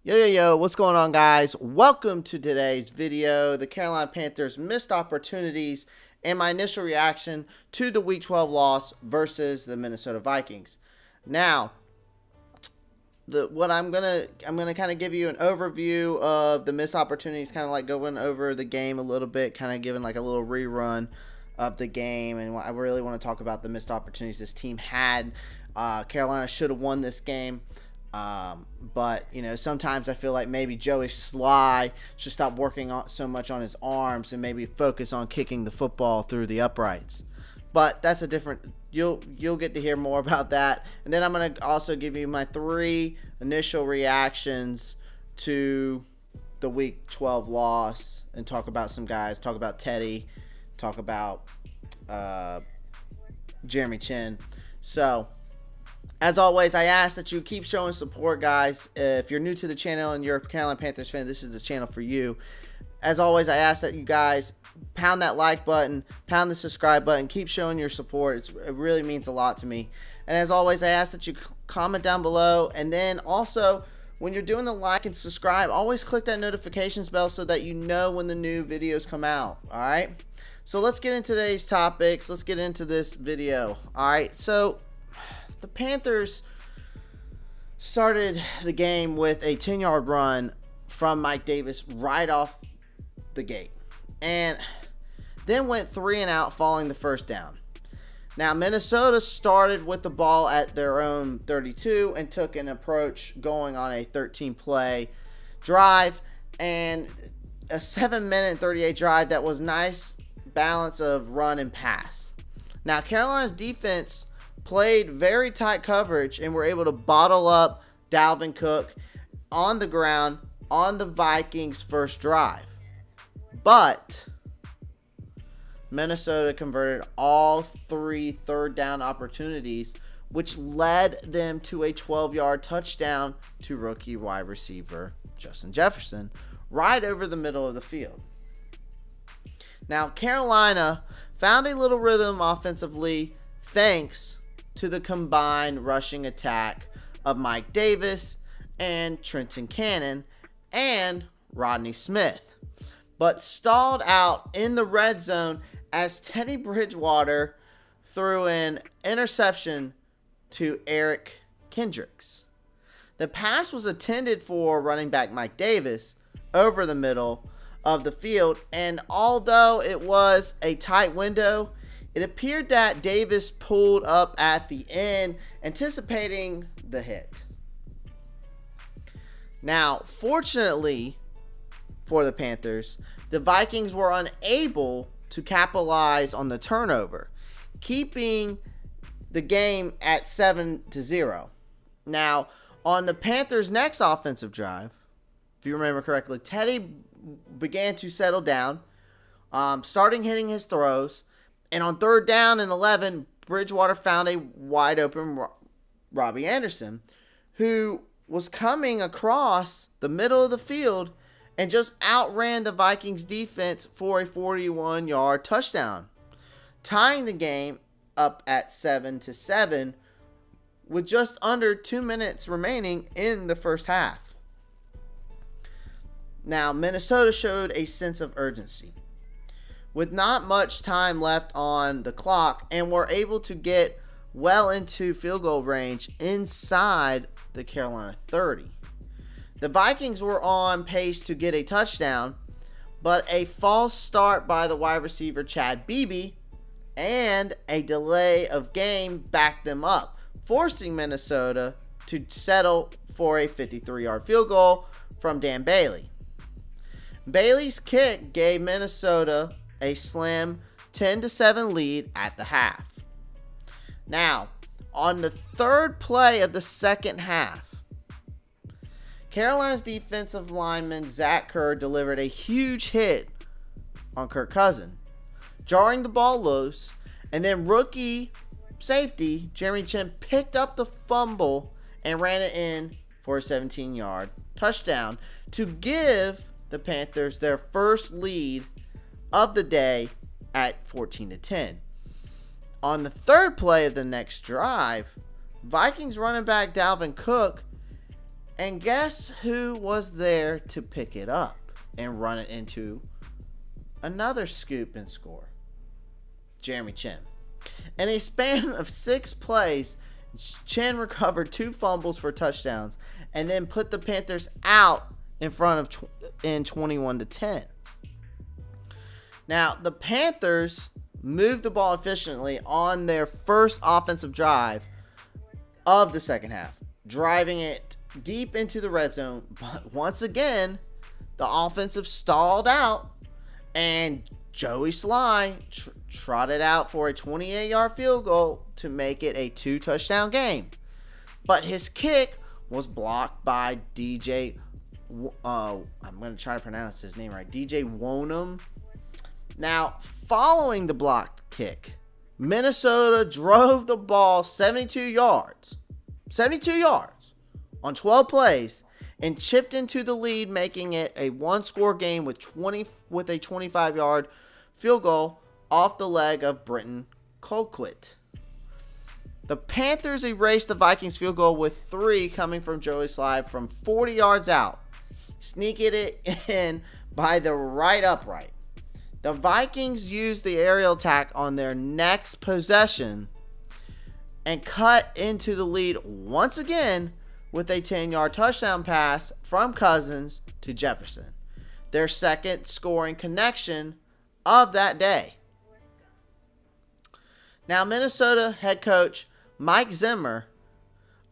Yo, what's going on, guys? Welcome to today's video. The Carolina Panthers missed opportunities and my initial reaction to the Week 12 loss versus the Minnesota Vikings. Now, I'm gonna kind of give you an overview of the missed opportunities, kind of like going over the game a little bit, kind of giving like a little rerun of the game, and I really want to talk about the missed opportunities this team had. Carolina should have won this game. But, you know, sometimes I feel like maybe Joey Sly should stop working so much on his arms and maybe focus on kicking the football through the uprights. But that's a different, you'll get to hear more about that. And then I'm going to also give you my 3 initial reactions to the Week 12 loss and talk about some guys, talk about Teddy, talk about Jeremy Chin. So, as always, I ask that you keep showing support, guys. If you're new to the channel and you're a Carolina Panthers fan, this is the channel for you. As always, I ask that you guys pound that like button, pound the subscribe button, keep showing your support. It really means a lot to me. And as always, I ask that you comment down below. And then also, when you're doing the like and subscribe, always click that notifications bell so that you know when the new videos come out. All right? So let's get into today's topics. Let's get into this video. All right? So the Panthers started the game with a 10-yard run from Mike Davis right off the gate, and then went 3 and out following the first down. Now, Minnesota started with the ball at their own 32 and took an approach going on a 13-play drive and a 7-minute and 38 drive that was nice balance of run and pass. Now, Carolina's defense played very tight coverage and were able to bottle up Dalvin Cook on the ground on the Vikings' first drive. But Minnesota converted all 3 third down opportunities, which led them to a 12-yard touchdown to rookie wide receiver Justin Jefferson right over the middle of the field. Now, Carolina found a little rhythm offensively thanks to the combined rushing attack of Mike Davis and Trenton Cannon and Rodney Smith, but stalled out in the red zone as Teddy Bridgewater threw an interception to Eric Kendricks. The pass was intended for running back Mike Davis over the middle of the field, and although it was a tight window, it appeared that Davis pulled up at the end, anticipating the hit. Now, fortunately for the Panthers, the Vikings were unable to capitalize on the turnover, keeping the game at 7-0. Now, on the Panthers' next offensive drive, if you remember correctly, Teddy began to settle down, starting hitting his throws. And on 3rd down and 11, Bridgewater found a wide open Robbie Anderson, who was coming across the middle of the field and just outran the Vikings defense for a 41-yard touchdown, tying the game up at 7-7 with just under 2 minutes remaining in the first half. Now, Minnesota showed a sense of urgency with not much time left on the clock, and were able to get well into field goal range inside the Carolina 30. The Vikings were on pace to get a touchdown, but a false start by the wide receiver Chad Beebe and a delay of game backed them up, forcing Minnesota to settle for a 53-yard field goal from Dan Bailey. Bailey's kick gave Minnesota a slim 10-7 lead at the half. Now, on the 3rd play of the second half, Carolina's defensive lineman Zach Kerr delivered a huge hit on Kirk Cousins, jarring the ball loose, and then rookie safety Jeremy Chin picked up the fumble and ran it in for a 17-yard touchdown to give the Panthers their first lead of the day at 14-10. On the 3rd play of the next drive, Vikings running back Dalvin Cook And guess who was there to pick it up and run it into another scoop and score? Jeremy Chinn. In a span of 6 plays, Chinn recovered 2 fumbles for touchdowns and then put the Panthers out in front of in 21-10. Now, the Panthers moved the ball efficiently on their first offensive drive of the second half, driving it deep into the red zone. But once again, the offensive stalled out, and Joey Sly trotted out for a 28-yard field goal to make it a 2-touchdown game. But his kick was blocked by DJ. I'm going to try to pronounce his name right. DJ Wonham. Now, following the blocked kick, Minnesota drove the ball 72 yards on 12 plays and chipped into the lead, making it a 1-score game with a 25-yard field goal off the leg of Britton Colquitt. The Panthers erased the Vikings field goal with 3 coming from Joey Sly from 40 yards out, sneaking it in by the right upright. The Vikings used the aerial attack on their next possession and cut into the lead once again with a 10-yard touchdown pass from Cousins to Jefferson, their second scoring connection of that day. Now, Minnesota head coach Mike Zimmer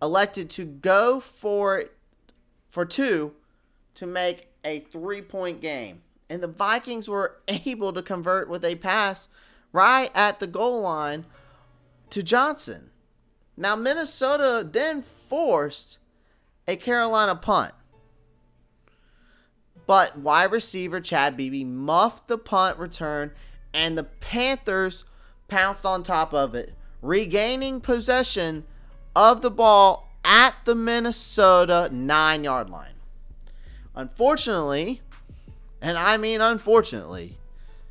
elected to go for 2 to make a 3-point game. And the Vikings were able to convert with a pass right at the goal line to Johnson. Now, Minnesota then forced a Carolina punt. But wide receiver Chad Beebe muffed the punt return, and the Panthers pounced on top of it, regaining possession of the ball at the Minnesota 9-yard line. Unfortunately, and I mean unfortunately,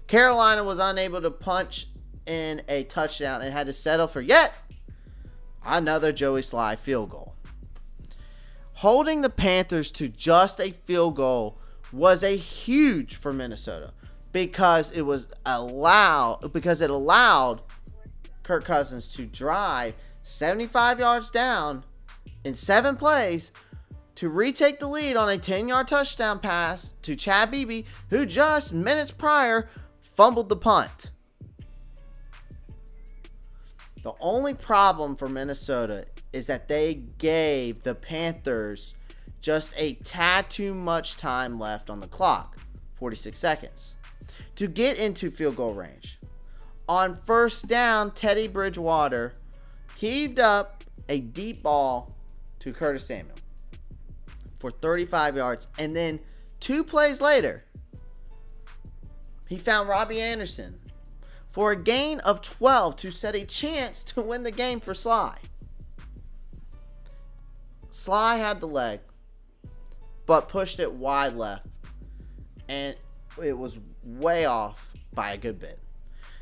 Carolina was unable to punch in a touchdown and had to settle for yet another Joey Sly field goal. Holding the Panthers to just a field goal was a huge for Minnesota because it allowed Kirk Cousins to drive 75 yards down in 7 plays to retake the lead on a 10-yard touchdown pass to Chad Beebe, who just minutes prior fumbled the punt. The only problem for Minnesota is that they gave the Panthers just a tad too much time left on the clock, 46 seconds, to get into field goal range. On first down, Teddy Bridgewater heaved up a deep ball to Curtis Samuel for 35 yards, and then 2 plays later, he found Robbie Anderson for a gain of 12 to set a chance to win the game for Sly. Sly had the leg, but pushed it wide left, and it was way off by a good bit.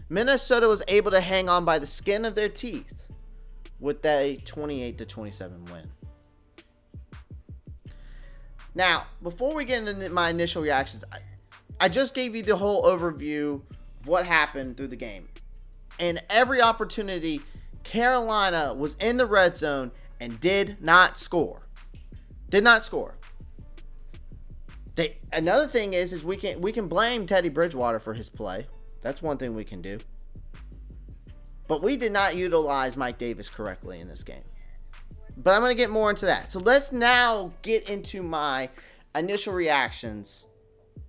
Minnesota was able to hang on by the skin of their teeth with a 28-27 win. Now, before we get into my initial reactions, I just gave you the whole overview of what happened through the game. And every opportunity, Carolina was in the red zone and did not score. Another thing is we can blame Teddy Bridgewater for his play. That's one thing we can do. But we did not utilize Mike Davis correctly in this game. But I'm going to get more into that. So let's now get into my initial reactions.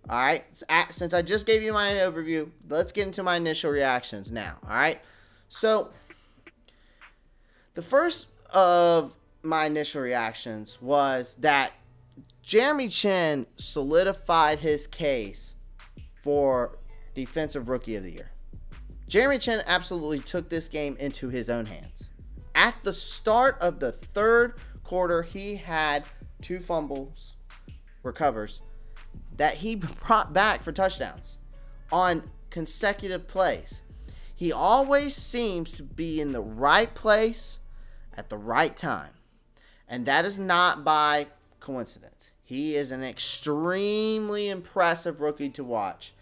All right. Since I just gave you my overview, let's get into my initial reactions now. All right. So the first of my initial reactions was that Jeremy Chinn solidified his case for Defensive Rookie of the Year. Jeremy Chinn absolutely took this game into his own hands. At the start of the third quarter, he had 2 fumbles, recovers, that he brought back for touchdowns on consecutive plays. He always seems to be in the right place at the right time. And that is not by coincidence. He is an extremely impressive rookie to watch.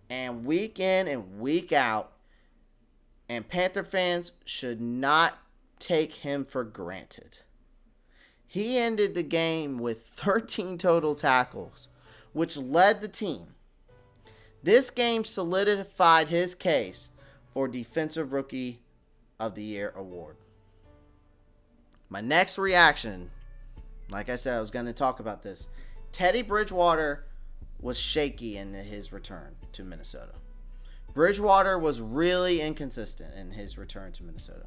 And week in and week out, and Panther fans should not take him for granted. He ended the game with 13 total tackles, which led the team. This game solidified his case for Defensive Rookie of the Year award. My next reaction, like I said, I was going to talk about this. Teddy Bridgewater was shaky in his return to Minnesota. Bridgewater was really inconsistent in his return to Minnesota.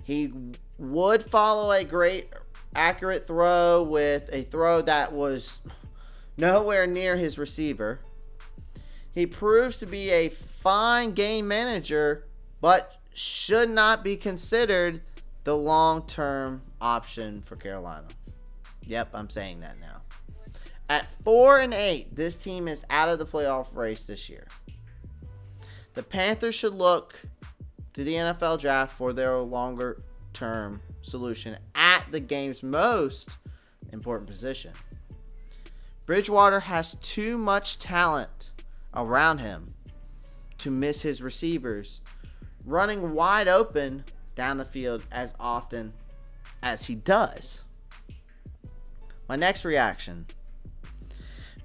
He would follow a great accurate throw with a throw that was nowhere near his receiver. He proves to be a fine game manager, but should not be considered the long-term option for Carolina. Yep, I'm saying that now. At 4-8, this team is out of the playoff race this year. The Panthers should look to the NFL draft for their longer-term solution at the game's most important position. Bridgewater has too much talent around him to miss his receivers running wide open down the field as often as he does. My next reaction.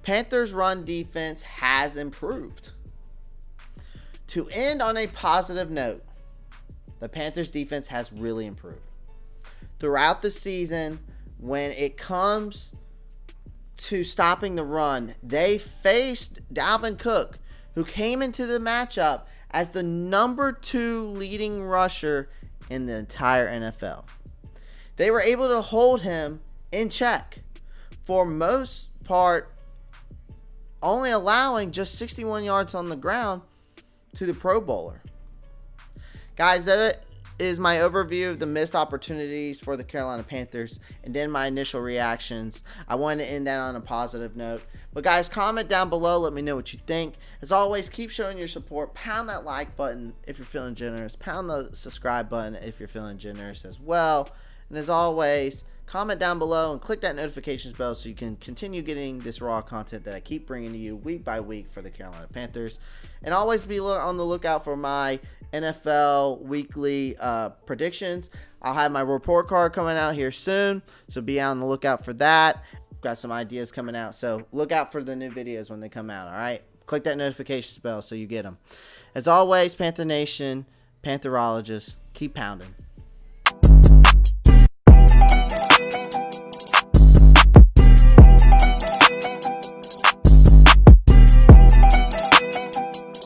Panthers' run defense has improved. To end on a positive note, the Panthers' defense has really improved. Throughout the season, when it comes to stopping the run, they faced Dalvin Cook, who came into the matchup as the number 2 leading rusher in the entire NFL. They were able to hold him in check for most part, only allowing just 61 yards on the ground to the Pro Bowler. Guys, that is my overview of the missed opportunities for the Carolina Panthers and then my initial reactions. I wanted to end that on a positive note. But guys, comment down below. Let me know what you think. As always, keep showing your support. Pound that like button if you're feeling generous. Pound the subscribe button if you're feeling generous as well. And as always, comment down below and click that notifications bell so you can continue getting this raw content that I keep bringing to you week by week for the Carolina Panthers. And always be on the lookout for my NFL weekly predictions. I'll have my report card coming out here soon, so be on the lookout for that. Got some ideas coming out, so look out for the new videos when they come out, all right? Click that notifications bell so you get them. As always, Panther Nation, Pantherologists, keep pounding.